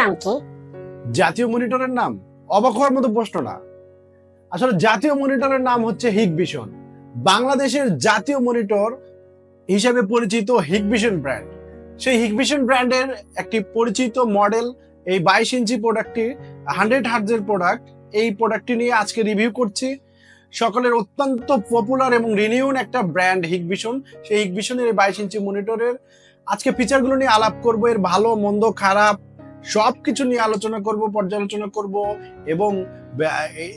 নাম কি? জাতীয় মনিটরের নাম অবাক হওয়ার মতো প্রশ্ন না। আসলে জাতীয় মনিটরের নাম হচ্ছে হিকভিশন। বাংলাদেশের জাতীয় মনিটর হিসাবে পরিচিত হিকভিশন ব্র্যান্ড। সেই হিকভিশন ব্র্যান্ডের একটি পরিচিত মডেল এই 22 ইঞ্চি প্রোডাক্টটি 100 হার্টজের প্রোডাক্ট। এই প্রোডাক্টটি নিয়ে আজকে রিভিউ করছি। সকলের অত্যন্ত পপুলার এবং রিনিউন একটা ব্র্যান্ড হিকভিশন। সেই হিকভিশনের এই 22 ইঞ্চি মনিটরের আজকে ফিচারগুলো নিয়ে আলাপ করব, এর ভালো মন্দ খারাপ সবকিছু নিয়ে আলোচনা করব, পর্যালোচনা করব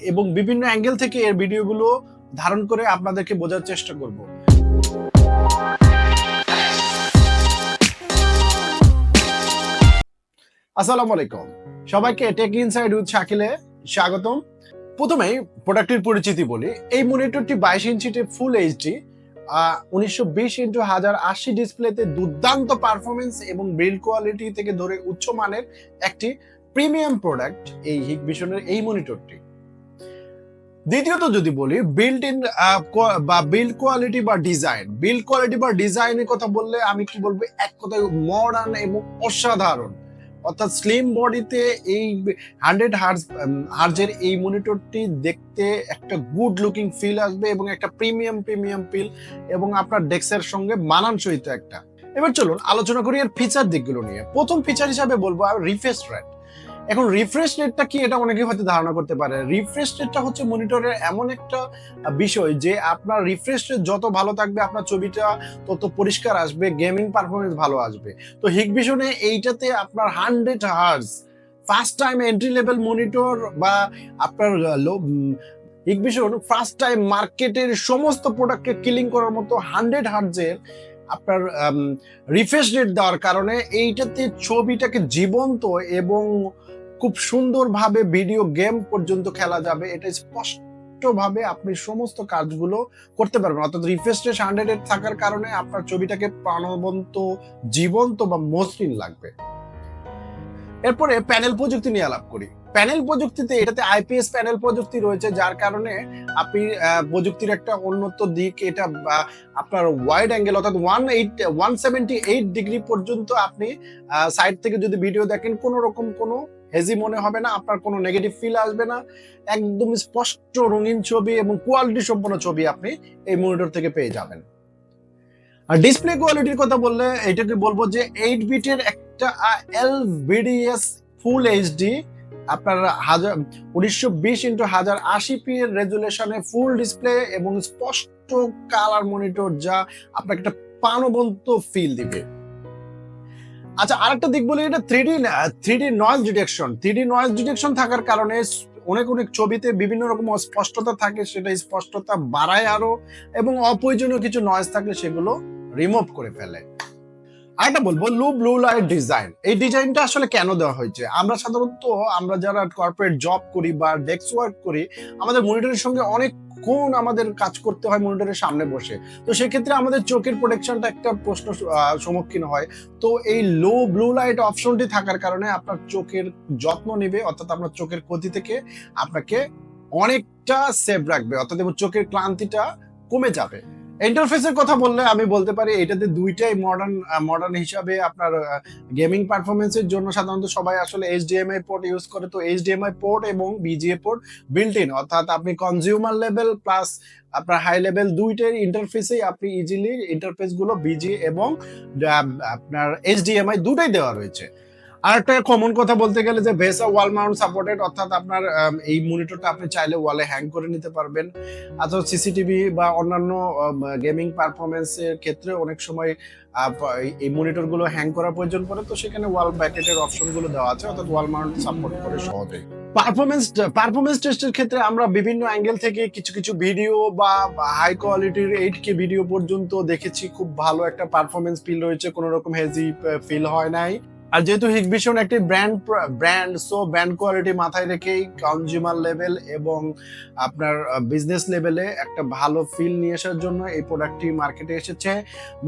এবং বিভিন্ন অ্যাঙ্গেল থেকে এর ভিডিওগুলো ধারণ করে আপনাদেরকে বোঝার চেষ্টা করব। আসসালামু আলাইকুম সবাইকে, টেক ইনসাইড উইথ শাকিলে স্বাগতম। প্রথমেই প্রোডাক্টের পরিচিতি বলি। এই মনিটরটি 22 ইঞ্চিতে ফুল এইচডি 1920x1080 ডিসপ্লেতে দুর্দান্ত পারফরমেন্স এবং বিল্ড কোয়ালিটি থেকে ধরে উচ্চ মানের একটি প্রিমিয়াম প্রোডাক্ট এই হিকভিশনের এই মনিটরটি। দ্বিতীয়ত যদি বলি বিল্ড ইন বা বিল্ড কোয়ালিটি বা ডিজাইনের কথা বললে আমি কি বলবো, এক কথায় মডার্ন এবং অসাধারণ। অর্থাৎ স্লিম বডিতে এই 100 হার্জের এই মনিটরটি দেখতে একটা গুড লুকিং ফিল আসবে এবং একটা প্রিমিয়াম ফিল এবং আপনার ডেস্কের সঙ্গে মানানসই একটা। এবার চলুন আলোচনা করি এর ফিচার দিকগুলো নিয়ে। প্রথম ফিচার হিসাবে বলবো রিফ্রেশ রেট। এখন রিফ্রেশ রেটটা কি, এটা অনেকেই হয়তো ধারণা করতে পারে। রিফ্রেশ রেটটা হচ্ছে মনিটরের এমন একটা বিষয় যে আপনার রিফ্রেশ রেট যত ভালো থাকবে আপনার ছবিটা তত পরিষ্কার আসবে, গেমিং পারফরমেন্স ভালো আসবে। তো হিকভিশনে এইটাতে আপনার 100 hertz first time entry level monitor বা আপনার হিকভিশন ফার্স্ট টাইম মার্কেটের সমস্ত প্রোডাক্টকে কিলিং করার মতো 100 হার্জের আপনার রিফ্রেশ রেট দেওয়ার কারণে এইটাতে ছবিটাকে জীবন্ত এবং খুব সুন্দরভাবে ভিডিও গেম পর্যন্ত খেলা যাবে। এটা স্পষ্টভাবে আপনি সমস্ত কাজগুলো করতে পারবেন। অর্থাৎ রিফ্রেশ রেট 100 থাকার কারণে আপনার ছবিটাকে প্রাণবন্ত, জীবন্ত বা মসৃণ লাগবে। এরপরে প্যানেল প্রযুক্তি নিয়ে আলাপ করি। প্যানেল প্রযুক্তিতে এটাতে আইপিএস প্যানেল প্রযুক্তি রয়েছে, যার কারণে আপনি প্রযুক্তির একটা উন্নত দিক, এটা আপনার ওয়াইড অ্যাঙ্গেল অর্থাৎ 178 ডিগ্রি পর্যন্ত আপনি সাইড থেকে যদি ভিডিও দেখেন কোনো রকম কোনো হেজি মনে হবে না, আপনার কোনো নেগেটিভ ফিল আসবে না। একদম স্পষ্ট রঙিন ছবি এবং কোয়ালিটি সম্পন্ন ছবি আপনি এই মনিটর থেকে পেয়ে যাবেন। আর ডিসপ্লে কোয়ালিটির কথা বললে এটাকে বলবো যে 8 বিটের একটা LVDS ফুল এইচডি আপনার 1920x1080p এর রেজুলেশনে ফুল ডিসপ্লে এবং স্পষ্ট কালার মনিটর, যা আপনাকে একটা প্রাণবন্ত ফিল দিবে। আচ্ছা, আরেকটা দিক বলি, এটা 3D নয়েজ ডিটেকশন থাকার কারণে অনেক ছবিতে বিভিন্ন রকম অস্পষ্টতা থাকে, সেটা স্পষ্টতা বাড়ায় আরো, এবং অপ্রয়োজনীয় কিছু নয়েজ থাকলে সেগুলো রিমুভ করে ফেলে। আরেকটা বলবো ব্লু লাইট ডিজাইন। এই ডিজাইনটা আসলে কেন দেওয়া হয়েছে? আমরা সাধারণত যারা কর্পোরেট জব করি বা ডেস্ক ওয়ার্ক করি, আমাদের মনিটরের সঙ্গে অনেকক্ষণ আমাদের কাজ করতে হয় মনিটরের সামনে বসে। তো সেক্ষেত্রে আমাদের চোখের প্রোটেকশনটা একটা প্রশ্ন সম্মুখীন হয়। তো এই ব্লু লাইট অপশনটি থাকার কারণে আপনার চোখের যত্ন নেবে, অর্থাৎ আপনার চোখের ক্ষতি থেকে আপনাকে অনেকটা সেভ রাখবে, অর্থাৎ চোখের ক্লান্তিটা কমে যাবে। ইন্টারফেসের কথা বললে আমি বলতে পারি এটাতে দুইটাই মডার্ন হিসাবে আপনার গেমিং পারফরমেন্সের জন্য সাধারণত সবাই আসলে HDMI পোর্ট ইউজ করে। তো HDMI পোর্ট এবং BGA পোর্ট বিল্ট ইন, অর্থাৎ আপনি কনজিউমার লেভেল প্লাস আপনার হাই লেভেল দুইটার ইন্টারফেসেই আপনি ইজিলি ইন্টারফেস গুলো BGA এবং আপনার HDMI দুটাই দেওয়া রয়েছে। আর একটা কমন কথা বলতে গেলে যে VESA ওয়াল মাউন্ট সাপোর্টেড, অর্থাৎ আপনার এই মনিটরটা আপনি চাইলে ওয়ালে হ্যাং করে নিতে পারবেন। অথবা সিসিটিভি বা অন্যান্য গেমিং পারফরমেন্সের ক্ষেত্রে অনেক সময় এই মনিটরগুলো হ্যাং করার প্রয়োজন পড়ে, তো সেখানে ওয়াল ব্র্যাকেটের অপশনগুলো দেওয়া আছে, অর্থাৎ ওয়াল মাউন্ট সাপোর্ট করে সহজেই। পারফরমেন্স টেস্টের ক্ষেত্রে আমরা বিভিন্ন অ্যাঙ্গেল থেকে কিছু ভিডিও বা হাই কোয়ালিটির 8K ভিডিও পর্যন্ত দেখেছি। খুব ভালো একটা পারফরমেন্স ফিল রয়েছে, কোনো রকম হেজি ফিল হয় নাই। আর যেহেতু হিকভিশন একটি ব্র্যান্ড সো ব্র্যান্ড কোয়ালিটি মাথায় রেখেই কনজিউমার লেভেল এবং আপনার বিজনেস লেভেলে একটা ভালো ফিল নিয়ে আসার জন্য এই প্রোডাক্টটি মার্কেটে এসেছে।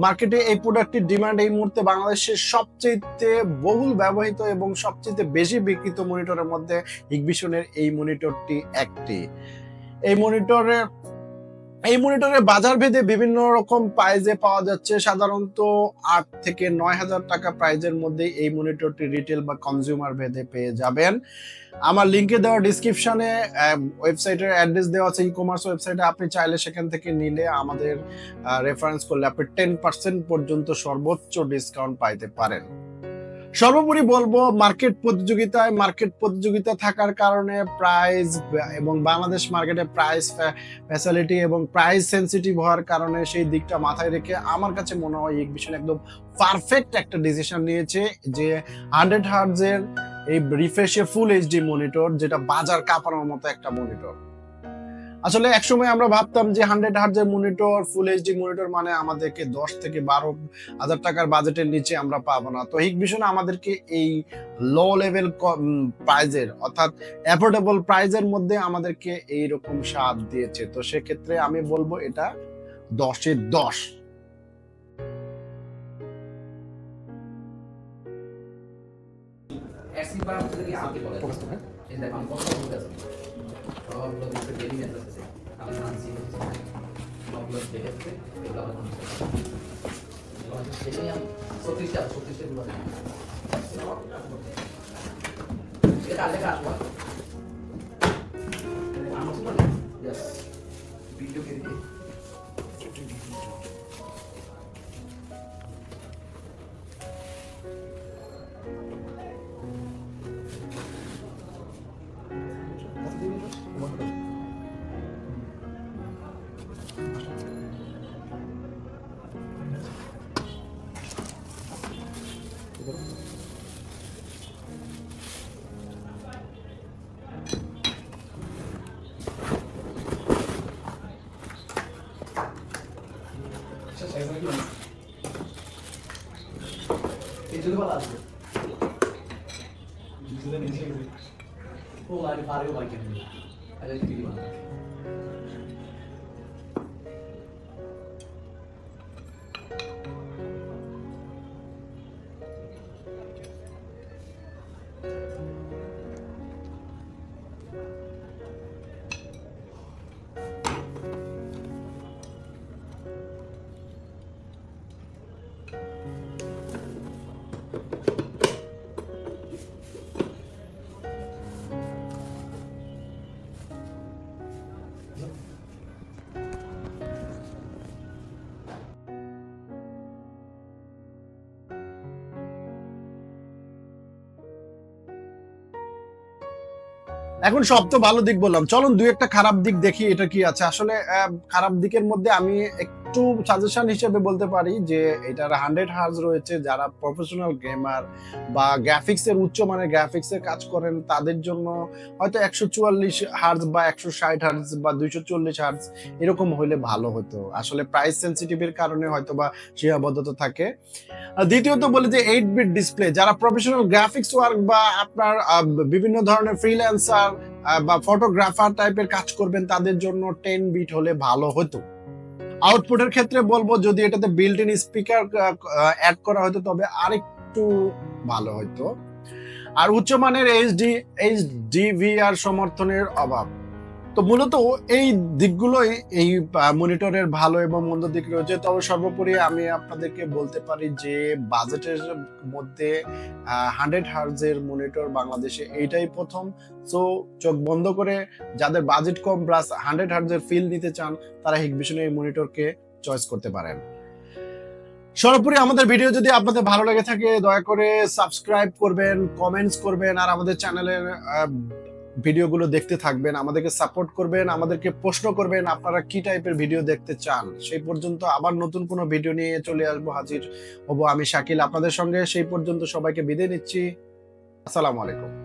মার্কেটে এই প্রোডাক্টটির ডিমান্ড এই মুহূর্তে বাংলাদেশের সবচেয়ে বহুল ব্যবহৃত এবং সবচেয়ে বেশি বিক্রিত মনিটরের মধ্যে হিকভিশনের এই মনিটরটি একটি। এই মনিটরের এই মনিটরের বাজার ভেদে বিভিন্ন রকম প্রাইজে পাওয়া যাচ্ছে। সাধারণত ৮ থেকে ৯,০০০ টাকা প্রাইজের মধ্যে এই মনিটরটি রিটেল বা কনজিউমার ভেদে পেয়ে যাবেন। আমার লিংকে দেওয়া ডেসক্রিপশনে ওয়েবসাইটের অ্যাড্রেস দেওয়া আছে, ই-কমার্স ওয়েবসাইটে। আপনি চাইলে সেখান থেকে নিলে আমাদের রেফারেন্স করলে আপনি 10% পর্যন্ত সর্বোচ্চ ডিসকাউন্ট পাইতে পারেন। সর্বোপরি বলবো, মার্কেট প্রতিযোগিতা থাকার কারণে প্রাইস এবং বাংলাদেশ মার্কেটে প্রাইস ফ্যাসিলিটি এবং প্রাইস সেনসিটিভ হওয়ার কারণে সেই দিকটা মাথায় রেখে আমার কাছে মনে হয় হিকভিশন একদম পারফেক্ট একটা ডিসিশন নিয়েছে যে 100 হার্টজের এই রিফ্রেশে ফুল এইচডি মনিটর, যেটা বাজার কাঁপানোর মতো একটা মনিটর। আসলে একসময় আমরা ভাবতাম যে 100 হার্টজের মনিটর, ফুল এইচডি মনিটর মানে আমাদেরকে 10 থেকে 12,000 টাকার বাজেটের নিচে আমরা পাবো না। তো হিকভিশন আমাদেরকে এই লো লেভেল প্রাইজের অর্থাৎ অ্যাফোর্ডেবল প্রাইজের মধ্যে আমাদেরকে এইরকম স্বাদ দিয়েছে। তো সেক্ষেত্রে আমি বলবো এটা 10-এ 10। এখন সব তো ভালো দিক বললাম, চলুন দুই একটা খারাপ দিক দেখি এটা কি আছে। আসলে খারাপ দিকের মধ্যে আমি একটু সাজেশন হিসেবে বলতে পারি যে এটার 100 হার্জ রয়েছে। যারা প্রফেশনাল গেমার বা গ্রাফিক্সের উচ্চমানের গ্রাফিক্সের কাজ করেন তাদের জন্য হয়তো 144 হার্জ বা 160 হার্জ বা 240 হার্জ এরকম হইলে ভালো হতো। আসলে প্রাইস সেনসিটিভের কারণে হয়তো বা সীমাবদ্ধতা থাকে। দ্বিতীয়ত বলি যে 8 বিট ডিসপ্লে, যারা প্রফেশনাল গ্রাফিক্স ওয়ার্ক বা আপনার বিভিন্ন ধরনের ফ্রিল্যান্সার বা ফটোগ্রাফার টাইপের কাজ করবেন তাদের জন্য 10 বিট হলে ভালো হতো। আউটপুটের ক্ষেত্রে বলবো যদি এটাতে বিল্ট ইন স্পিকার অ্যাড করা হতো তবে আরেকটু ভালো হতো। আর উচ্চমানের এইচডিভিআর সমর্থনের অভাব। তো মূলত এই দিকগুলোই এই মনিটরের ভালো এবং মন্দ দিক রয়েছে। তবে সর্বোপরি আমি আপনাদেরকে বলতে পারি যে বাজেটের মধ্যে 100 হার্জের মনিটর বাংলাদেশে এইটাই প্রথম। সো চোখ বন্ধ করে যাদের বাজেট কম প্লাস 100 হার্জের ফিল নিতে চান তারা হিকভিশনের এই মনিটরকে চয়েস করতে পারেন। সর্বোপরি আমাদের ভিডিও যদি আপনাদের ভালো লেগে থাকে দয়া করে সাবস্ক্রাইব করবেন, কমেন্টস করবেন আর আমাদের চ্যানেলের ভিডিওগুলো দেখতে থাকবেন, আমাদেরকে সাপোর্ট করবেন, আমাদেরকে প্রশ্ন করবেন আপনারা কি টাইপের ভিডিও দেখতে চান। সেই পর্যন্ত আবার নতুন কোনো ভিডিও নিয়ে চলে আসবো, হাজির হব আমি শাকিল আপনাদের সঙ্গে। সেই পর্যন্ত সবাইকে বিদায় নিচ্ছি। আসসালামু আলাইকুম।